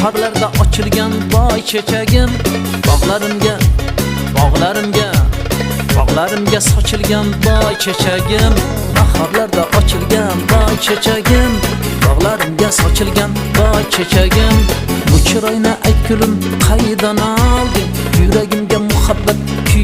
Baharlarda açılgan boy chechagim, bog'larimga sochilgan boy chechagim. Baharlarda açılgan boy chechagim, bog'larimga sochilgan boy chechagim. Bu chiroyni ayt kulim qaydan olding? Yuragimga muhabbat